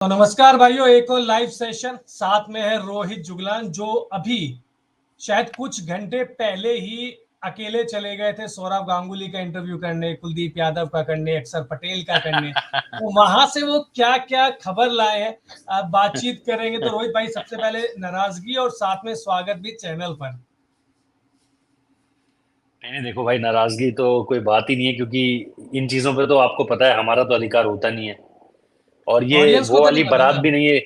तो नमस्कार भाइयों, एक और लाइव सेशन साथ में है रोहित जुगलान, जो अभी शायद कुछ घंटे पहले ही अकेले चले गए थे सौरव गांगुली का इंटरव्यू करने, कुलदीप यादव का करने, अक्षर पटेल का करने। तो वहां से वो क्या क्या खबर लाए हैं, आप बातचीत करेंगे। तो रोहित भाई, सबसे पहले नाराजगी और साथ में स्वागत भी चैनल पर। नहीं देखो भाई, नाराजगी तो कोई बात ही नहीं है, क्योंकि इन चीजों पे तो आपको पता है हमारा तो अधिकार होता नहीं है। और ये ऑडियंस को वो तो वाली नहीं पता बारात ना। भी नहीं है।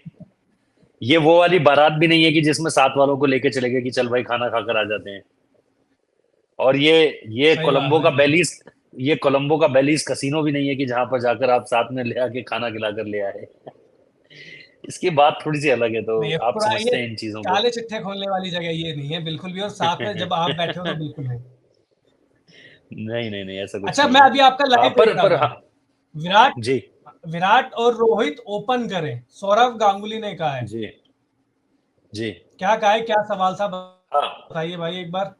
ये वो वाली बारात भी नहीं है कि जिसमें साथ वालों को लेके चले गए कि चल भाई खाना खाकर आ जाते हैं। और ये सही बात कोलंबो है। का बेलीज ये कोलंबो का बेलीज कसीनो भी नहीं है कि जहां पर जाकर आप साथ में ले आके खाना खिलाकर ले आए। इसकी बात थोड़ी सी अलग है, तो नहीं, ये आप पूरा ये समझते हैं इन चीजों को। काले चिट्ठे खोलने वाली जगह ये नहीं है बिल्कुल भी, और साथ में जब आप बैठे हो तो बिल्कुल नहीं। नहीं नहीं नहीं, ऐसा कुछ अच्छा, नहीं मैं है। अभी आपका लाइव देख रहा पर था। हाँ। विराट जी। विराट और रोहित ओपन करें, सौरव गांगुली ने कहा है। जी। जी। क्या कहा है, क्या सवाल था, हाँ। बताइए भाई एक बार।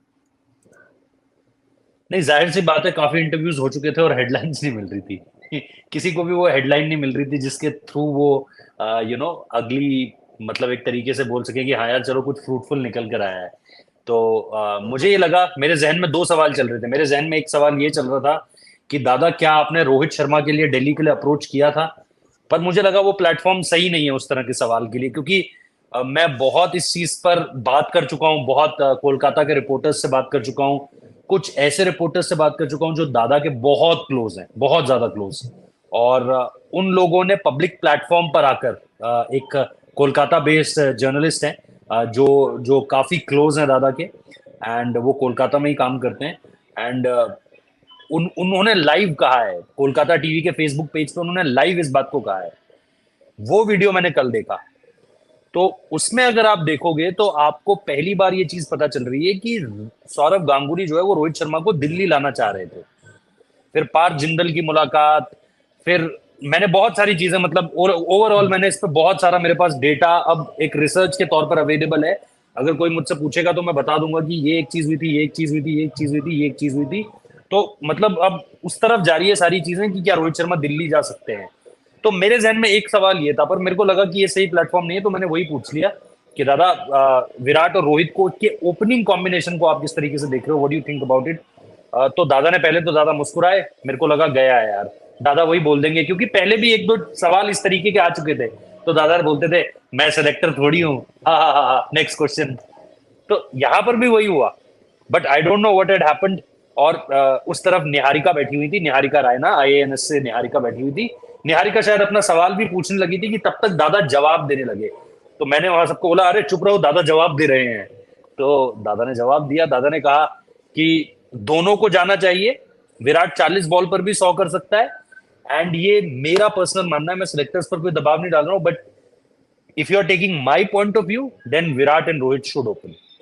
नहीं, जाहिर सी बात है, काफी इंटरव्यूज हो चुके थे और हेडलाइंस नहीं मिल रही थी। किसी को भी वो हेडलाइन नहीं मिल रही थी जिसके थ्रू वो अगली, मतलब एक तरीके से बोल सके कि हाँ यार चलो कुछ फ्रूटफुल निकल कर आया है। तो मुझे ये लगा, मेरे जहन में दो सवाल चल रहे थे। मेरे जहन में एक सवाल ये चल रहा था कि दादा क्या आपने रोहित शर्मा के लिए दिल्ली के लिए अप्रोच किया था। पर मुझे लगा वो प्लेटफॉर्म सही नहीं है उस तरह के सवाल के लिए, क्योंकि मैं बहुत इस चीज पर बात कर चुका हूँ, बहुत कोलकाता के रिपोर्टर्स से बात कर चुका हूँ, कुछ ऐसे रिपोर्टर्स से बात कर चुका हूँ जो दादा के बहुत क्लोज हैं, बहुत ज्यादा क्लोज। और उन लोगों ने पब्लिक प्लेटफॉर्म पर आकर, एक कोलकाता बेस्ड जर्नलिस्ट हैं, जो जो काफी क्लोज हैं दादा के, एंड वो कोलकाता में ही काम करते हैं। एंड उन्होंने लाइव कहा है, कोलकाता टीवी के फेसबुक पेज पे उन्होंने लाइव इस बात को कहा है। वो वीडियो मैंने कल देखा। तो उसमें अगर आप देखोगे तो आपको पहली बार ये चीज पता चल रही है कि सौरव गांगुली जो है वो रोहित शर्मा को दिल्ली लाना चाह रहे थे। फिर पार्थ जिंदल की मुलाकात, फिर मैंने बहुत सारी चीजें, मतलब ओवरऑल मैंने इस पर बहुत सारा, मेरे पास डेटा अब एक रिसर्च के तौर पर अवेलेबल है। अगर कोई मुझसे पूछेगा तो मैं बता दूंगा कि ये एक चीज हुई थी, ये एक चीज हुई थी, ये एक चीज हुई थी, ये एक चीज हुई थी। तो मतलब अब उस तरफ जारी है सारी चीजें कि क्या रोहित शर्मा दिल्ली जा सकते हैं। तो मेरे जहन में एक सवाल ये था, पर मेरे को लगा कि ये सही प्लेटफॉर्म नहीं है, तो मैंने वही पूछ लिया कि दादा, विराट और रोहित को के ओपनिंग कॉम्बिनेशन को आप किस तरीके से देख रहे हो, what do you think about it. तो दादा ने पहले तो दादा मुस्कुराए, मेरे को लगा गया है यार, दादा वही बोल देंगे, क्योंकि पहले भी एक दो सवाल इस तरीके के आ चुके थे। तो दादा बोलते थे मैं सेलेक्टर थोड़ी हूँ, हाँ हाँ हाँ हाँ, नेक्स्ट क्वेश्चन। तो यहाँ पर भी वही हुआ। But I don't know what had happened. और उस तरफ निहारिका बैठी हुई थी, निहारिका रायना, आईएएनएस से निहारिका बैठी हुई थी। निहारिका शायद अपना सवाल भी पूछने लगी थी कि तब तक दादा जवाब देने लगे। तो मैंने वहां सबको बोला अरे चुप रहो, दादा जवाब दे रहे हैं। तो दादा ने जवाब दिया। दादा ने कहा कि दोनों को जाना चाहिए, विराट 40 बॉल पर भी 100 कर सकता है। एंड ये मेरा पर्सनल मानना है, मैं सिलेक्टर्स पर कोई दबाव नहीं डाल रहा हूं, but if you are taking my point of view, then Virat and Rohit should open.